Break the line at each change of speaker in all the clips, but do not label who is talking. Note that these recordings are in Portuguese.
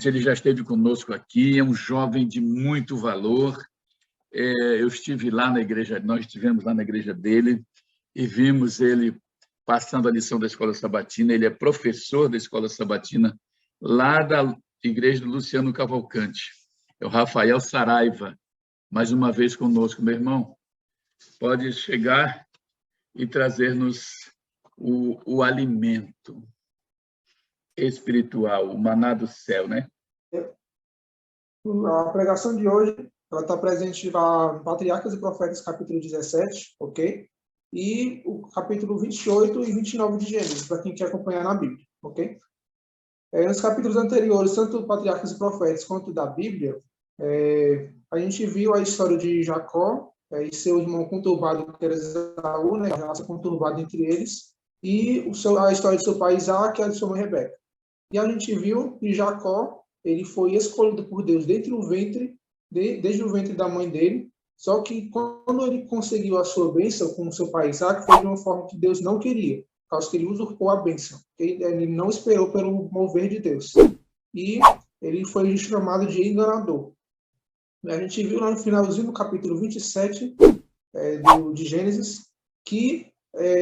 gente, ele já esteve conosco aqui, é um jovem de muito valor. Eu estive lá na igreja, nós estivemos lá na igreja dele e vimos ele passando a lição da Escola Sabatina. Ele é professor da Escola Sabatina lá da igreja do Luciano Cavalcante. É o Rafael Saraiva, mais uma vez conosco, meu irmão. Pode chegar e trazer-nos o alimento espiritual, o maná do céu, né?
A pregação de hoje, ela está presente lá no Patriarcas e Profetas, capítulo 17, ok? E o capítulo 28 e 29 de Gênesis, para quem quer acompanhar na Bíblia, ok? Nos capítulos anteriores, tanto do Patriarcas e Profetas quanto da Bíblia, a gente viu a história de Jacó e seu irmão conturbado, que era Esaú, né, a relação conturbada entre eles, e a história de seu pai Isaac e a de sua mãe Rebeca. E a gente viu que Jacó, ele foi escolhido por Deus desde o ventre da mãe dele, só que quando ele conseguiu a sua bênção com seu pai Isaac, foi de uma forma que Deus não queria, por causa que ele usurpou a bênção. Ele não esperou pelo mover de Deus. E ele foi chamado de enganador. A gente viu lá no finalzinho do capítulo 27 de Gênesis que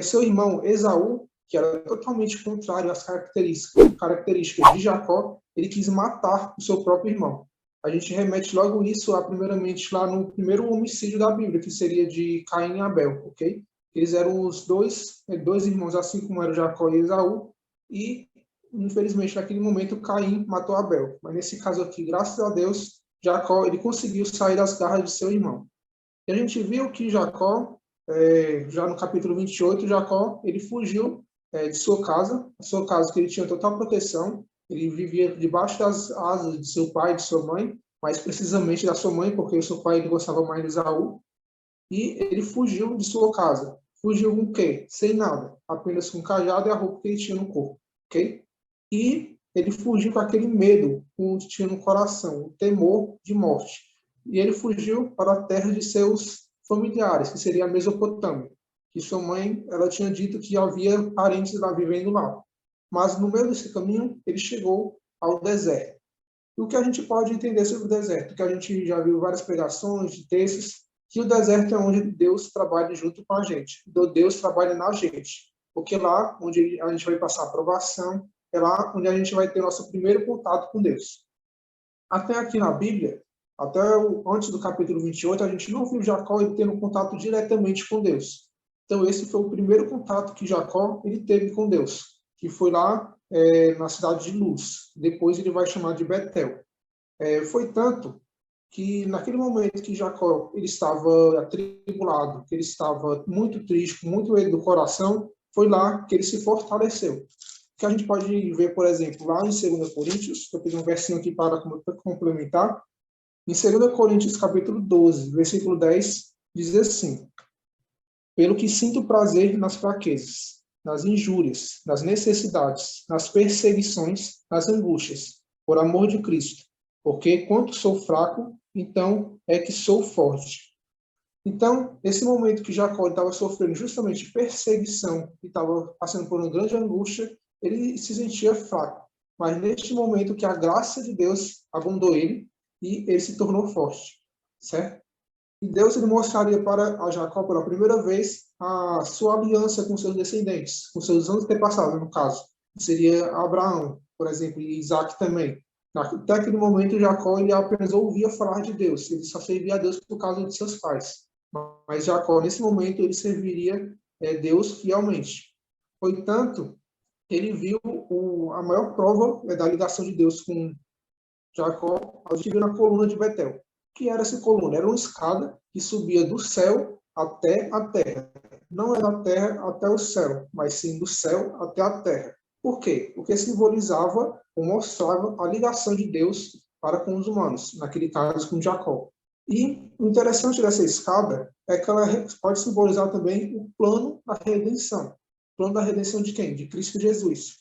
seu irmão Esaú, que era totalmente contrário às características de Jacó, ele quis matar o seu próprio irmão. A gente remete logo isso, primeiramente, lá no primeiro homicídio da Bíblia, que seria de Caim e Abel, ok? Eles eram os dois irmãos, assim como eram Jacó e Esaú, e, infelizmente, naquele momento, Caim matou Abel. Mas, nesse caso aqui, graças a Deus, Jacó ele conseguiu sair das garras de seu irmão. E a gente viu que Jacó, já no capítulo 28, Jacó ele fugiu de sua casa, a sua casa que ele tinha total proteção, ele vivia debaixo das asas de seu pai e de sua mãe, mais precisamente da sua mãe, porque o seu pai ele gostava mais de Esaú, e ele fugiu de sua casa. Fugiu com o quê? Sem nada, apenas com o cajado e a roupa que ele tinha no corpo, ok? E ele fugiu com aquele medo que tinha no coração, o temor de morte. E ele fugiu para a terra de seus familiares, que seria a Mesopotâmia, que sua mãe ela tinha dito que havia parentes lá vivendo lá. Mas no meio desse caminho, ele chegou ao deserto. E o que a gente pode entender sobre o deserto? Que a gente já viu várias pregações de textos, que o deserto é onde Deus trabalha junto com a gente. Deus trabalha na gente. Porque lá onde a gente vai passar a aprovação, é lá onde a gente vai ter nosso primeiro contato com Deus. Até aqui na Bíblia, antes do capítulo 28, a gente não viu Jacó ele tendo contato diretamente com Deus. Então, esse foi o primeiro contato que Jacó ele teve com Deus, que foi lá na cidade de Luz. Depois ele vai chamar de Betel. Foi tanto que, naquele momento que Jacó ele estava atribulado, que ele estava muito triste, com muito medo do coração, foi lá que ele se fortaleceu. Que a gente pode ver, por exemplo, lá em 2 Coríntios, eu peguei um versinho aqui para complementar. Em 2 Coríntios, capítulo 12, versículo 10, diz assim: pelo que sinto prazer nas fraquezas, nas injúrias, nas necessidades, nas perseguições, nas angústias, por amor de Cristo. Porque quanto sou fraco, então é que sou forte. Então, esse momento que Jacó estava sofrendo justamente perseguição e estava passando por uma grande angústia, ele se sentia fraco. Mas neste momento que a graça de Deus abundou ele e ele se tornou forte, certo? E Deus ele mostraria para a Jacó pela primeira vez a sua aliança com seus descendentes, com seus antepassados, no caso. Que seria Abraão, por exemplo, e Isaac também. Até aquele momento, Jacó ele apenas ouvia falar de Deus, ele só servia a Deus por causa de seus pais. Mas Jacó, nesse momento, ele serviria Deus fielmente. Foi tanto que ele viu a maior prova da ligação de Deus com Jacó, a gente viu na coluna de Betel. O que era essa coluna? Era uma escada que subia do céu até a terra. Não é da terra até o céu, mas sim do céu até a terra. Por quê? Porque simbolizava ou mostrava a ligação de Deus para com os humanos, naquele caso com Jacó. E o interessante dessa escada é que ela pode simbolizar também o plano da redenção. O plano da redenção de quem? De Cristo Jesus.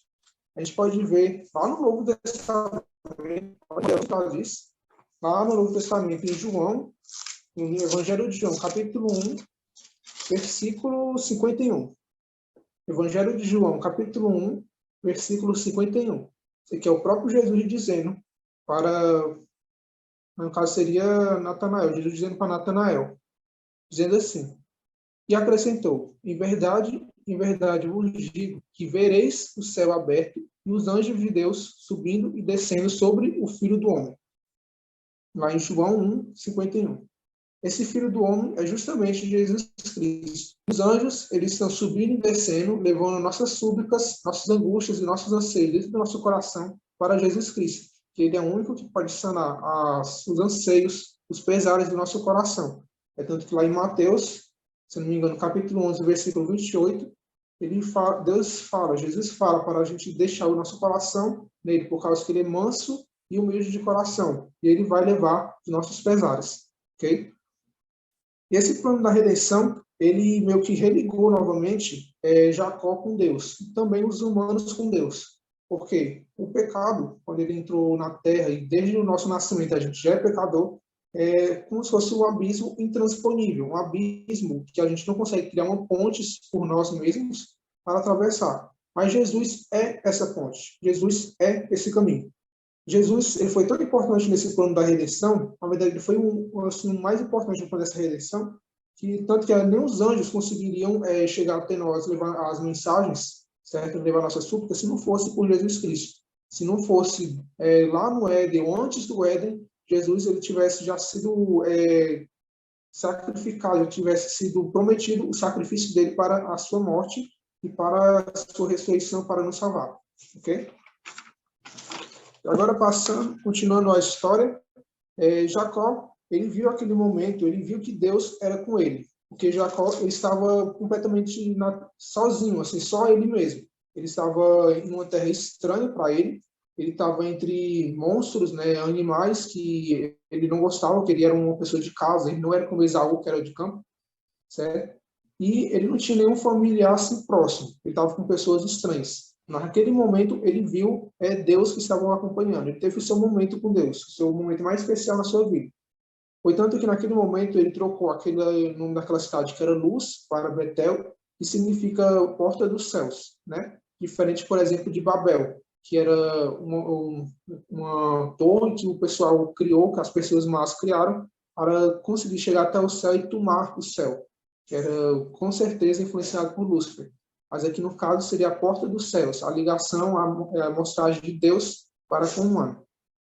A gente pode ver lá no Novo Testamento, lá no Novo Testamento, em João, no Evangelho de João, capítulo 1, versículo 51. Evangelho de João, capítulo 1, versículo 51. Esse aqui é o próprio Jesus dizendo para, no caso seria Natanael, Jesus dizendo para Natanael, dizendo assim, e acrescentou, em verdade vos digo que vereis o céu aberto e os anjos de Deus subindo e descendo sobre o Filho do Homem. Lá em João 1:51. Esse Filho do Homem é justamente Jesus Cristo. Os anjos, eles estão subindo e descendo, levando nossas súplicas, nossas angústias e nossos anseios dentro do nosso coração para Jesus Cristo, que Ele é o único que pode sanar os anseios, os pesares do nosso coração. É tanto que lá em Mateus, se não me engano, capítulo 11, versículo 28, Jesus fala para a gente deixar o nosso coração nele, por causa que Ele é manso e humilde de coração, e Ele vai levar os nossos pesares, ok? E esse plano da redenção, ele meio que religou novamente Jacó com Deus, e também os humanos com Deus. Porque o pecado, quando ele entrou na Terra, e desde o nosso nascimento a gente já é pecador, é como se fosse um abismo intransponível, um abismo que a gente não consegue criar uma ponte por nós mesmos para atravessar. Mas Jesus é essa ponte, Jesus é esse caminho. Jesus, ele foi tão importante nesse plano da redenção, na verdade ele foi o mais importante no plano dessa redenção, que tanto que nem os anjos conseguiriam chegar até nós, levar as mensagens, certo? Levar nossas súplicas, se não fosse por Jesus Cristo. Se não fosse lá no Éden, ou antes do Éden, Jesus ele tivesse já sido sacrificado, tivesse sido prometido o sacrifício dele para a sua morte e para a sua ressurreição para nos salvar. Ok? Agora continuando a história, Jacó, ele viu aquele momento, ele viu que Deus era com ele, porque Jacó ele estava completamente sozinho, assim, só ele mesmo. Ele estava em uma terra estranha para ele estava entre monstros, né, animais que ele não gostava, que ele era uma pessoa de casa, ele não era como Esaú, que era de campo, certo? E ele não tinha nenhum familiar assim próximo, ele estava com pessoas estranhas. Naquele momento, ele viu Deus que estava o acompanhando. Ele teve o seu momento com Deus, o seu momento mais especial na sua vida. Foi tanto que, naquele momento, ele trocou aquele nome daquela cidade, que era Luz, para Betel, que significa porta dos céus, né? Diferente, por exemplo, de Babel, que era uma torre que o pessoal criou, que as pessoas más criaram, para conseguir chegar até o céu e tomar o céu, que era, com certeza, influenciado por Lúcifer. Mas aqui, no caso, seria a porta dos céus, a ligação, a mostragem de Deus para com o humano.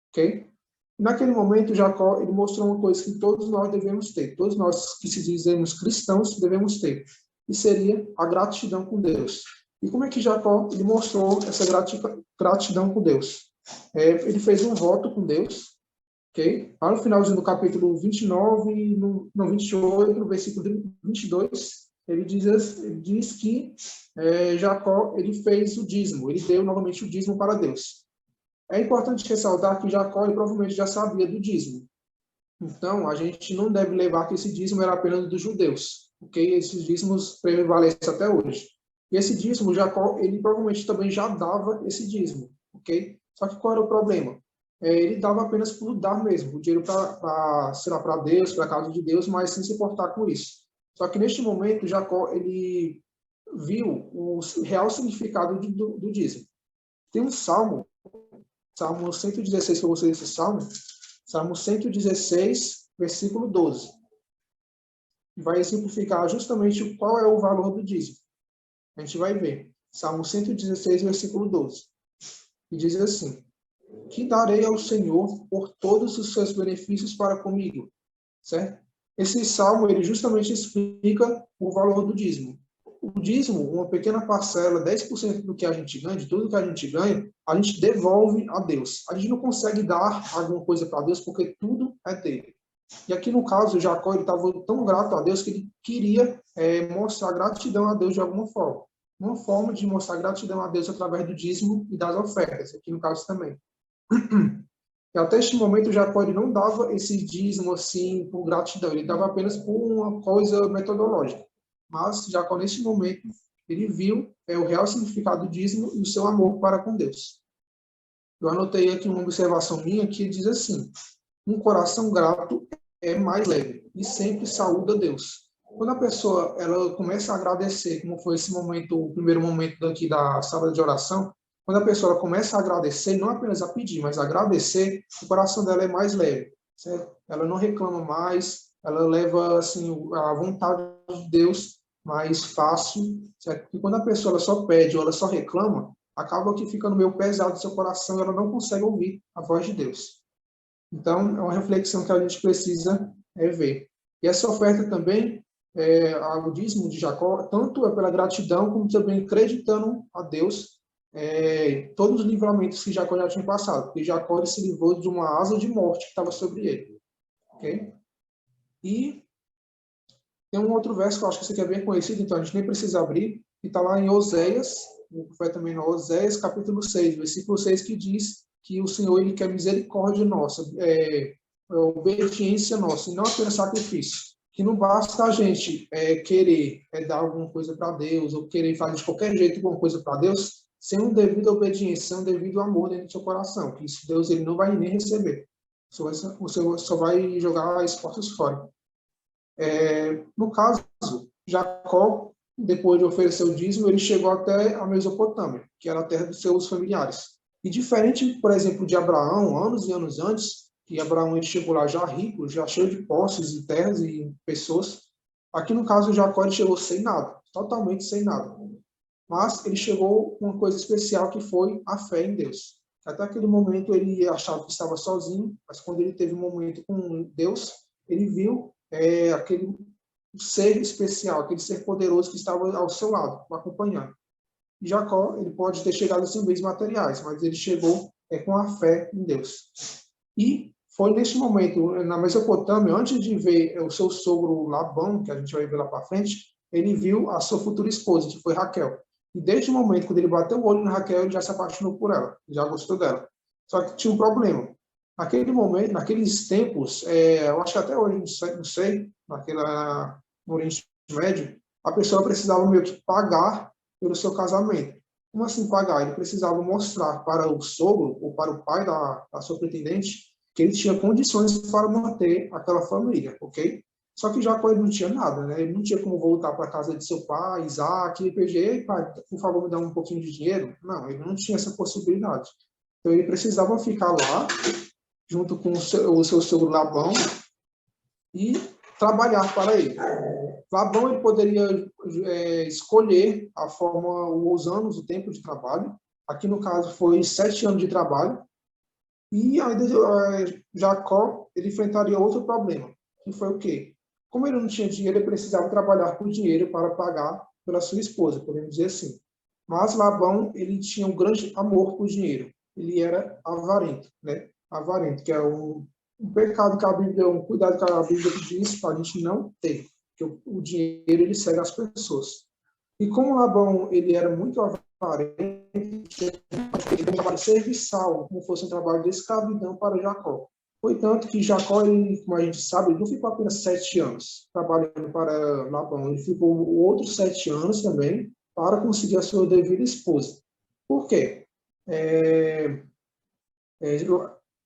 Ok? Naquele momento, Jacó ele mostrou uma coisa que todos nós devemos ter, todos nós que se dizemos cristãos devemos ter, e seria a gratidão com Deus. E como é que Jacó ele mostrou essa gratidão com Deus? Ele fez um voto com Deus, ok? Lá no finalzinho do capítulo 29, no 28, no versículo 22, ele diz que Jacó ele fez o dízimo, ele deu novamente o dízimo para Deus. É importante ressaltar que Jacó ele provavelmente já sabia do dízimo. Então, a gente não deve levar que esse dízimo era apenas dos judeus, ok? Esses dízimos prevalecem até hoje. E esse dízimo, Jacó, ele provavelmente também já dava esse dízimo, ok? Só que qual era o problema? Ele dava apenas por dar mesmo, o dinheiro para Deus, para a casa de Deus, mas sem se importar com isso. Só que neste momento, Jacó, ele viu o real significado do dízimo. Tem um salmo 116, para vocês esse salmo, Salmo 116, versículo 12. Vai exemplificar justamente qual é o valor do dízimo. A gente vai ver. Salmo 116, versículo 12. E diz assim: que darei ao Senhor por todos os seus benefícios para comigo. Certo? Esse salmo, ele justamente explica o valor do dízimo. O dízimo, uma pequena parcela, 10% do que a gente ganha, de tudo que a gente ganha, a gente devolve a Deus. A gente não consegue dar alguma coisa para Deus porque tudo é dele. E aqui no caso, Jacó estava tão grato a Deus que ele queria mostrar gratidão a Deus de alguma forma. Uma forma de mostrar gratidão a Deus através do dízimo e das ofertas, aqui no caso também. E até este momento, Jacó ele não dava esse dízimo assim por gratidão, ele dava apenas por uma coisa metodológica. Mas Jacó, neste momento, ele viu o real significado do dízimo e o seu amor para com Deus. Eu anotei aqui uma observação minha que diz assim: um coração grato é mais leve e sempre saúda Deus. Quando a pessoa ela começa a agradecer, como foi esse momento, o primeiro momento daqui da sala de oração, quando a pessoa começa a agradecer, não apenas a pedir, mas a agradecer, o coração dela é mais leve, certo? Ela não reclama mais, ela leva assim a vontade de Deus mais fácil, certo? E quando a pessoa ela só pede ou ela só reclama, acaba que fica no meio pesado do seu coração, ela não consegue ouvir a voz de Deus. Então, é uma reflexão que a gente precisa ver. E essa oferta também, o dízimo de Jacó, tanto é pela gratidão, como também acreditando a Deus, todos os livramentos que Jacó já tinha passado, porque Jacó ele se livrou de uma asa de morte que estava sobre ele. Okay? E tem um outro verso que eu acho que esse aqui é bem conhecido, então a gente nem precisa abrir, que está lá em Oséias, o profeta menor Oséias, capítulo 6, versículo 6, que diz que o Senhor ele quer misericórdia nossa, obediência nossa, e não apenas sacrifício. Que não basta a gente querer dar alguma coisa para Deus, ou querer fazer de qualquer jeito alguma coisa para Deus, sem um devido obediência, sem um devido amor dentro do seu coração, que isso Deus ele não vai nem receber. Você só vai jogar as portas fora. No caso, Jacó, depois de oferecer o dízimo, ele chegou até a Mesopotâmia, que era a terra dos seus familiares. E diferente, por exemplo, de Abraão, anos e anos antes, que Abraão ele chegou lá já rico, já cheio de posses e terras e pessoas, aqui no caso Jacó ele chegou sem nada, totalmente sem nada. Mas ele chegou com uma coisa especial que foi a fé em Deus. Até aquele momento ele achava que estava sozinho, mas quando ele teve um momento com Deus, ele viu aquele ser especial, aquele ser poderoso que estava ao seu lado, acompanhando. E Jacó, ele pode ter chegado sem bens materiais, mas ele chegou com a fé em Deus. E foi neste momento, na Mesopotâmia, antes de ver o seu sogro Labão, que a gente vai ver lá para frente, ele viu a sua futura esposa, que foi Raquel. E desde o momento, quando ele bateu o olho na Raquel, ele já se apaixonou por ela, já gostou dela. Só que tinha um problema. Naquele momento, naqueles tempos, eu acho que até hoje, não sei, no Oriente Médio, a pessoa precisava meio que pagar pelo seu casamento. Como assim pagar? Ele precisava mostrar para o sogro ou para o pai da sua pretendente que ele tinha condições para manter aquela família, ok? Só que Jacó ele não tinha nada, né? Ele não tinha como voltar para a casa de seu pai, Isaac, e pedir, pai, por favor, me dá um pouquinho de dinheiro. Não, ele não tinha essa possibilidade. Então ele precisava ficar lá, junto com o seu sogro Labão, e trabalhar para ele. Labão ele poderia escolher a forma, os anos, o tempo de trabalho. Aqui, no caso, foi 7 anos de trabalho. E ainda Jacó ele enfrentaria outro problema, que foi o quê? Como ele não tinha dinheiro, ele precisava trabalhar por dinheiro para pagar pela sua esposa, podemos dizer assim. Mas Labão ele tinha um grande amor por dinheiro. Ele era avarento, né? Avarento, que é um pecado que a Bíblia, um cuidado que a Bíblia diz para a gente não ter, que o dinheiro ele cega as pessoas. E como Labão ele era muito avarento, ele um trabalho serviçal, como fosse um trabalho de escravidão para Jacó. Foi tanto que Jacó, ele, como a gente sabe, ele não ficou apenas 7 anos trabalhando para Labão, ele ficou outros 7 anos também para conseguir a sua devida esposa. Por quê?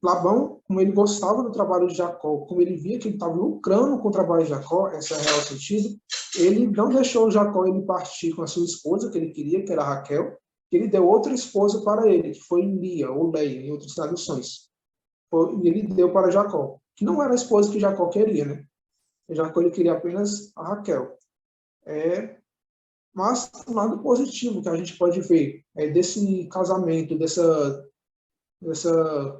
Labão, como ele gostava do trabalho de Jacó, como ele via que ele estava lucrando com o trabalho de Jacó, esse é o real sentido, ele não deixou Jacó ele partir com a sua esposa, que ele queria, que era Raquel, que ele deu outra esposa para ele, que foi Lia, ou Leia, em outras traduções. E ele deu para Jacó, que não era a esposa que Jacó queria, né? Jacó ele queria apenas a Raquel. Mas um lado positivo que a gente pode ver desse casamento, dessa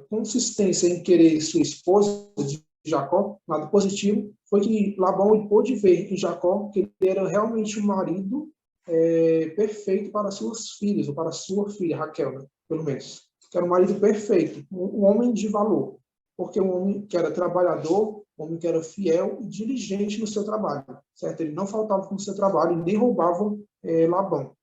consistência em querer sua esposa de Jacó, lado positivo, foi que Labão pôde ver em Jacó que ele era realmente um marido perfeito para suas filhas, ou para sua filha, Raquel, né? Pelo menos. Que era um marido perfeito, um homem de valor, porque um homem que era trabalhador, um homem que era fiel e diligente no seu trabalho, certo? Ele não faltava com o seu trabalho e nem roubava Labão.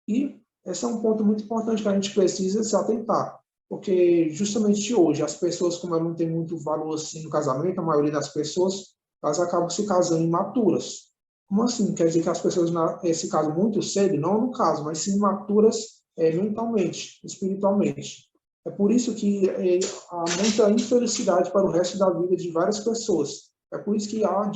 E esse é um ponto muito importante que a gente precisa se atentar, porque justamente hoje as pessoas, como elas não têm muito valor assim no casamento, a maioria das pessoas, elas acabam se casando imaturas. Como assim? Quer dizer que as pessoas se casam muito cedo? Não no caso, mas sim imaturas mentalmente, espiritualmente. É por isso que há muita infelicidade para o resto da vida de várias pessoas. É por isso que há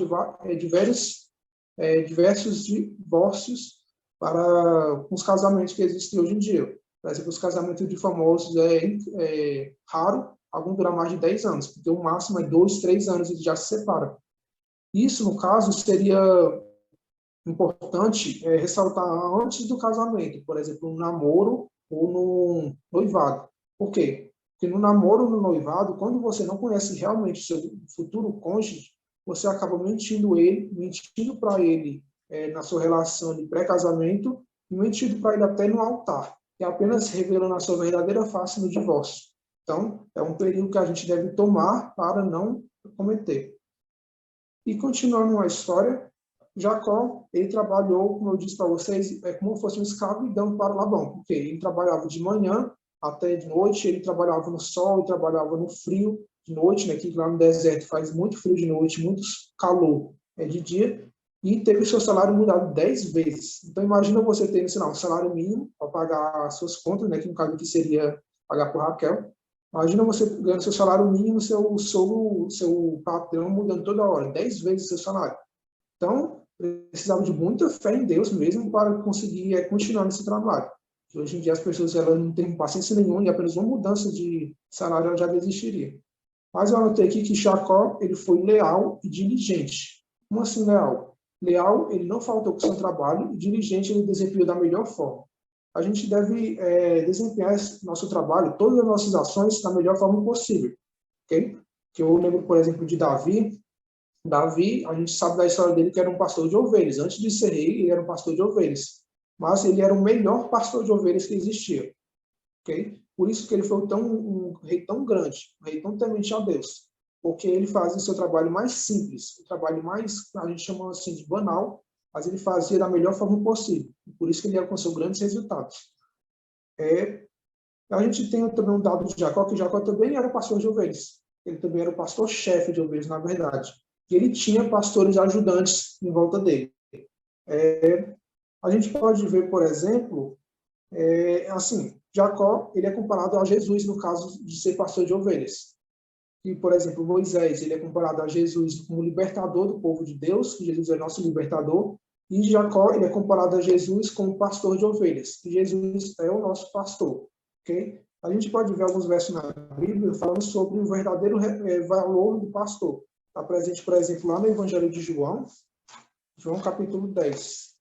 diversos divórcios para os casamentos que existem hoje em dia. Por exemplo, os casamentos de famosos é raro algum durar mais de 10 anos, porque o máximo é 2, 3 anos e já se separam. Isso, no caso, seria importante ressaltar antes do casamento, por exemplo, no namoro ou no noivado. Por quê? Porque no namoro ou no noivado, quando você não conhece realmente o seu futuro cônjuge, você acaba mentindo para ele na sua relação de pré-casamento e mentindo para ele até no altar, e apenas revelando a sua verdadeira face no divórcio. Então, é um período que a gente deve tomar para não cometer. E continuando a história, Jacó, ele trabalhou, como eu disse para vocês, como se fosse um escravidão para Labão, porque ele trabalhava de manhã até de noite, ele trabalhava no sol, ele trabalhava no frio de noite, né, que lá no deserto faz muito frio de noite, muito calor de dia, e teve o seu salário mudado 10 vezes. Então, imagina você ter, sei lá, um salário mínimo para pagar as suas contas, né, que no caso aqui seria pagar por Raquel. Imagina você ganhando seu salário mínimo, seu patrão mudando toda hora, 10 vezes o seu salário. Então, precisava de muita fé em Deus mesmo para conseguir continuar nesse trabalho. Hoje em dia as pessoas elas não têm paciência nenhuma e apenas uma mudança de salário ela já desistiria. Mas eu anotei aqui que Jacó ele foi leal e diligente. Como assim leal? Leal, ele não faltou com o seu trabalho, e diligente, ele desempenhou da melhor forma. A gente deve desempenhar nosso trabalho, todas as nossas ações, da melhor forma possível. Okay? Que eu lembro, por exemplo, de Davi. Davi, a gente sabe da história dele que era um pastor de ovelhas. Antes de ser rei, ele era um pastor de ovelhas. Mas ele era o melhor pastor de ovelhas que existia. Okay? Por isso que ele foi um rei tão grande, um rei tão temente a Deus. Porque ele fazia o seu trabalho mais simples, o trabalho mais, a gente chama assim de banal, mas ele fazia da melhor forma possível. Por isso que ele alcançou grandes resultados. A gente tem também um dado de Jacó, que Jacó também era pastor de ovelhas. Ele também era o pastor-chefe de ovelhas, na verdade. E ele tinha pastores ajudantes em volta dele. A gente pode ver, por exemplo, assim, Jacó ele é comparado a Jesus no caso de ser pastor de ovelhas. E, por exemplo, Moisés ele é comparado a Jesus como libertador do povo de Deus, que Jesus é nosso libertador, e Jacó ele é comparado a Jesus como pastor de ovelhas, que Jesus é o nosso pastor. Okay? A gente pode ver alguns versos na Bíblia falando sobre o verdadeiro valor do pastor. Está presente, por exemplo, lá no Evangelho de João, João capítulo 10.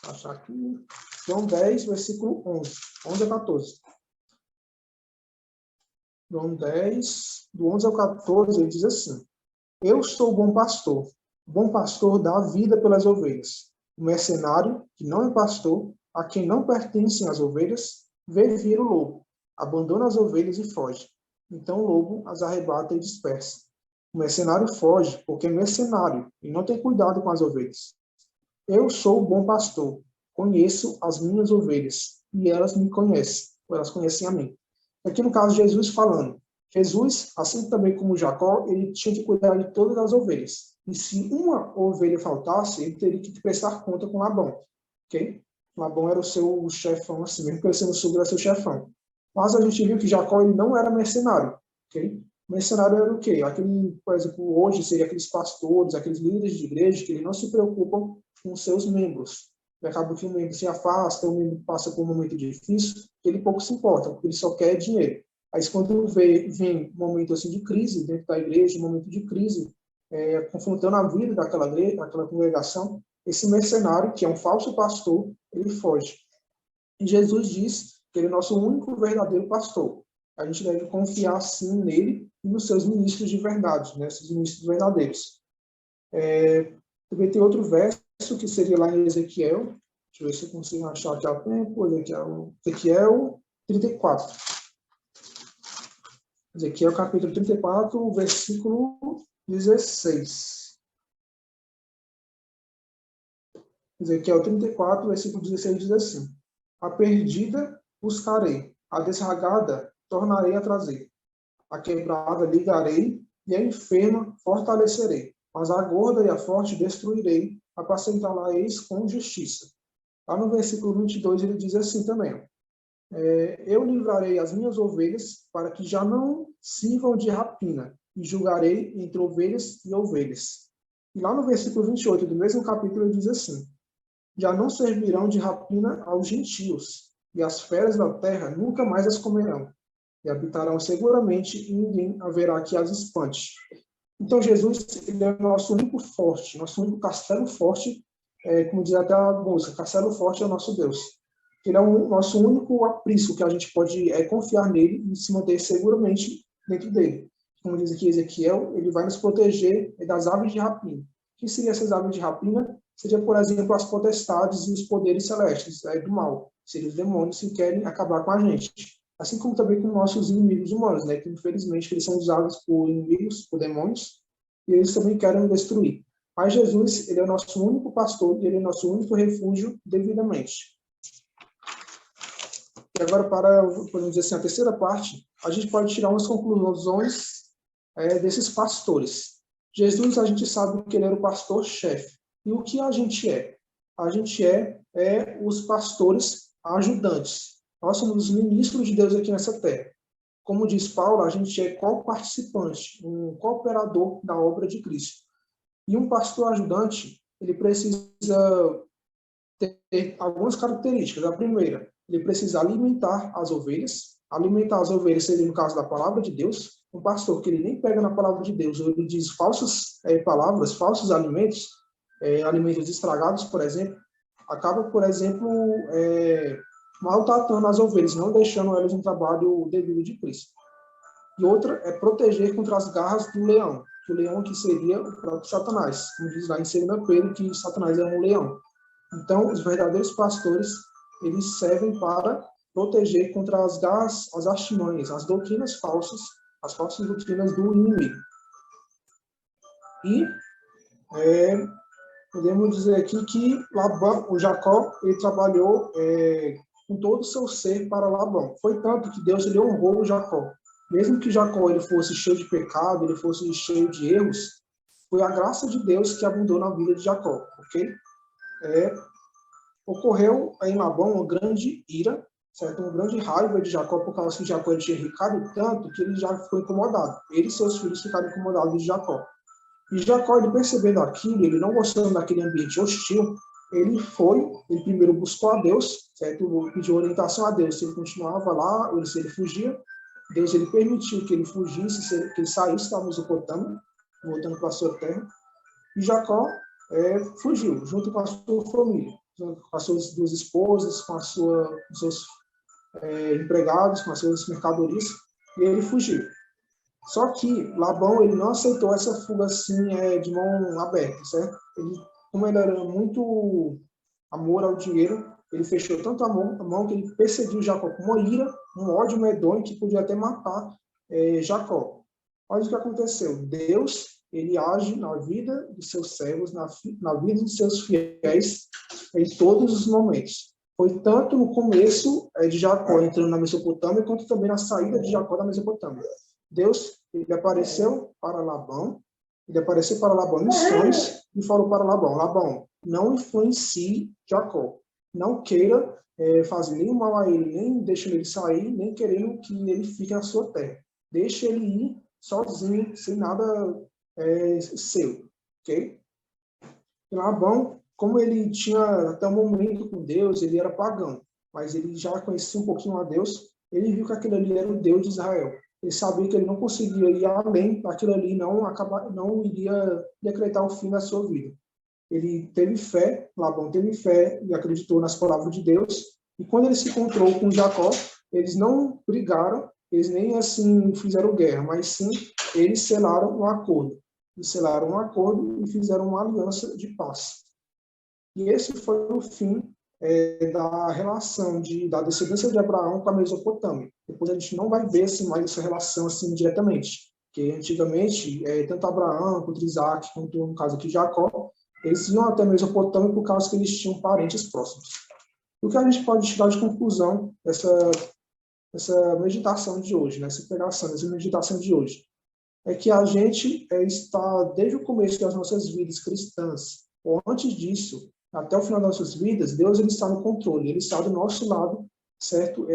Vou achar aqui. João 10, versículo 11. 11 a 14. João 10, do 11 ao 14, ele diz assim: Eu sou o bom pastor. O bom pastor dá a vida pelas ovelhas. O mercenário, que não é pastor, a quem não pertencem as ovelhas, vê vir o lobo, abandona as ovelhas e foge. Então o lobo as arrebata e dispersa. O mercenário foge porque é mercenário e não tem cuidado com as ovelhas. Eu sou o bom pastor, conheço as minhas ovelhas e elas me conhecem, ou elas conhecem a mim. Aqui no caso Jesus falando, Jesus, assim também como Jacó, ele tinha que cuidar de todas as ovelhas. E se uma ovelha faltasse, ele teria que prestar conta com Labão. Okay? Labão era o seu chefão, assim, mesmo que ele sendo sogro, era seu chefão. Mas a gente viu que Jacó ele não era mercenário. Okay? Mercenário era o quê? Aquele, por exemplo, hoje seria aqueles pastores, aqueles líderes de igreja que eles não se preocupam com seus membros. E acaba que o membro se afasta, o membro passa por um momento difícil, ele pouco se importa, porque ele só quer dinheiro. Aí quando vem um momento assim de crise dentro da igreja, um momento de crise, confrontando a vida daquela congregação, esse mercenário, que é um falso pastor, ele foge. E Jesus diz que ele é nosso único verdadeiro pastor. A gente deve confiar, sim, nele e nos seus ministros de verdade, né? Esses ministros verdadeiros. Também tem outro verso que seria lá em Ezequiel. Deixa eu ver se eu consigo achar aqui ao tempo. Ezequiel 34. Ezequiel capítulo 34, versículo 16. Ezequiel 34, versículo 16 diz assim: A perdida buscarei, a desragada tornarei a trazer. A quebrada ligarei e a enferma fortalecerei. Mas a gorda e a forte destruirei, apacentá-la-eis com justiça. Lá no versículo 22 ele diz assim também: Eu livrarei as minhas ovelhas para que já não sirvam de rapina, e julgarei entre ovelhas e ovelhas. E lá no versículo 28 do mesmo capítulo ele diz assim: Já não servirão de rapina aos gentios, e as feras da terra nunca mais as comerão, e habitarão seguramente, e ninguém haverá que as espante. Então, Jesus, ele é o nosso único forte, nosso único castelo forte, como diz até a música, castelo forte é o nosso Deus. Ele é o nosso único aprisco que a gente pode confiar nele e se manter seguramente dentro dele. Como diz aqui Ezequiel, ele vai nos proteger das aves de rapina. O que seriam essas aves de rapina? Seria, por exemplo, as potestades e os poderes celestes do mal. Seriam os demônios que querem acabar com a gente. Assim como também com nossos inimigos humanos, que infelizmente eles são usados por inimigos, por demônios, e eles também querem destruir. Mas Jesus, ele é o nosso único pastor, ele é o nosso único refúgio devidamente. E agora, para, podemos dizer assim, a terceira parte, a gente pode tirar umas conclusões desses pastores. Jesus, a gente sabe que ele era o pastor-chefe. E o que a gente é? A gente é os pastores ajudantes. Nós somos os ministros de Deus aqui nessa terra. Como diz Paulo, a gente é co-participante, um cooperador da obra de Cristo. E um pastor ajudante, ele precisa ter algumas características. A primeira, ele precisa alimentar as ovelhas. Alimentar as ovelhas seria, no caso da palavra de Deus. Um pastor que ele nem pega na palavra de Deus, ou ele diz falsas palavras, falsos alimentos, alimentos estragados, por exemplo, acaba, por exemplo, maltratando as ovelhas, não deixando elas no trabalho devido de Cristo. E outra é proteger contra as garras do leão, que o leão que seria o próprio Satanás, como diz lá em 2 Pedro, que Satanás é um leão. Então, os verdadeiros pastores, eles servem para proteger contra as garras, as artimanhas, as doutrinas falsas, as falsas doutrinas do inimigo. E podemos dizer aqui que Labão, o Jacó, ele trabalhou com todo o seu ser para Labão. Foi tanto que Deus ele honrou o Jacó. Mesmo que Jacó ele fosse cheio de pecado, ele fosse cheio de erros, foi a graça de Deus que abundou na vida de Jacó, ok? Ocorreu em Labão uma grande ira, certo? Uma grande raiva de Jacó, por causa que Jacó tinha errado tanto que ele já ficou incomodado. Ele e seus filhos ficaram incomodados de Jacó. E Jacó, ele percebendo aquilo, ele não gostando daquele ambiente hostil, ele primeiro buscou a Deus, certo? Pediu orientação a Deus, se ele continuava lá, ou se ele fugia. Deus, ele permitiu que ele fugisse, que ele saísse da Mesopotâmia, voltando para a sua terra. E Jacó fugiu, junto com a sua família, com as suas duas esposas, com os seus empregados, com as suas mercadorias, e ele fugiu. Só que Labão, ele não aceitou essa fuga assim de mão aberta, certo? Como ele era muito amor ao dinheiro, ele fechou tanto a mão que ele perseguiu Jacó com uma ira, um ódio medonho que podia até matar Jacó. Olha o que aconteceu. Deus, ele age na vida dos seus servos, na vida dos seus fiéis, em todos os momentos. Foi tanto no começo de Jacó entrando na Mesopotâmia, quanto também na saída de Jacó da Mesopotâmia. Deus, ele apareceu para Labão em sonhos e falou para Labão: Labão, não influencie Jacó, não queira fazer nenhum mal a ele, nem deixe ele sair, nem querendo que ele fique na sua terra. Deixe ele ir sozinho, sem nada seu, ok? E Labão, como ele tinha até o momento com Deus, ele era pagão, mas ele já conhecia um pouquinho a Deus, ele viu que aquele ali era o Deus de Israel. Ele sabia que ele não conseguia ir além daquilo ali, não iria decretar o fim da sua vida. Ele teve fé, Labão teve fé e acreditou nas palavras de Deus. E quando ele se encontrou com Jacó, eles não brigaram, eles nem assim fizeram guerra, mas sim eles selaram um acordo. Eles selaram um acordo e fizeram uma aliança de paz. E esse foi o fim da relação da descendência de Abraão com a Mesopotâmia. Depois a gente não vai ver assim, mais essa relação assim diretamente, porque antigamente tanto Abraão quanto Isaac, quanto no caso aqui Jacó, eles iam até a Mesopotâmia por causa que eles tinham parentes próximos. O que a gente pode tirar de conclusão dessa meditação de hoje, dessa meditação de hoje, é que a gente está, desde o começo das nossas vidas cristãs, ou antes disso, até o final das nossas vidas, Deus ele está no controle, ele está do nosso lado, certo?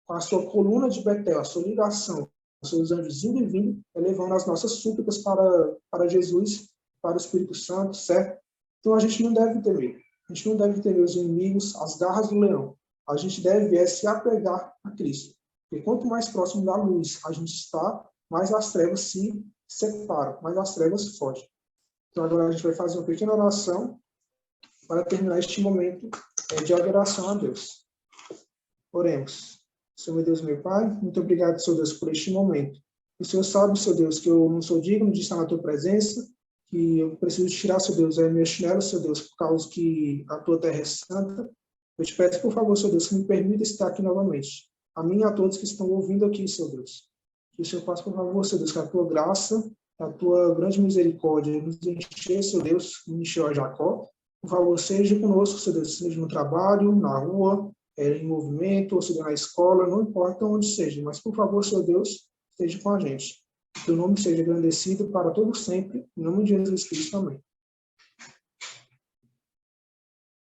Com a sua coluna de Betel, a sua ligação, os seus anjos indo e vindo, elevando as nossas súplicas para Jesus, para o Espírito Santo, certo? Então a gente não deve temer. A gente não deve temer os inimigos, as garras do leão. a gente deve se apegar a Cristo. Porque quanto mais próximo da luz a gente está, mais as trevas se separam, mais as trevas fogem. Então, agora a gente vai fazer uma pequena oração para terminar este momento de adoração a Deus. Oremos. Senhor, meu Deus, meu Pai, muito obrigado, Senhor Deus, por este momento. O Senhor sabe, Senhor Deus, que eu não sou digno de estar na Tua presença, que eu preciso tirar, Senhor Deus, meu chinelo, Senhor Deus, por causa que a Tua terra é santa. Eu te peço, por favor, Senhor Deus, que me permita estar aqui novamente. A mim e a todos que estão ouvindo aqui, Senhor Deus. Que o Senhor faça, por favor, Senhor Deus, que a Tua graça, a Tua grande misericórdia nos encher, Senhor Deus, me encheu a Jacó. Por favor, seja conosco, Senhor Deus, seja no trabalho, na rua, em movimento, ou seja na escola, não importa onde seja, mas, por favor, Senhor Deus, esteja com a gente. Que o nome seja engrandecido para todo sempre, em nome de Jesus Cristo, amém.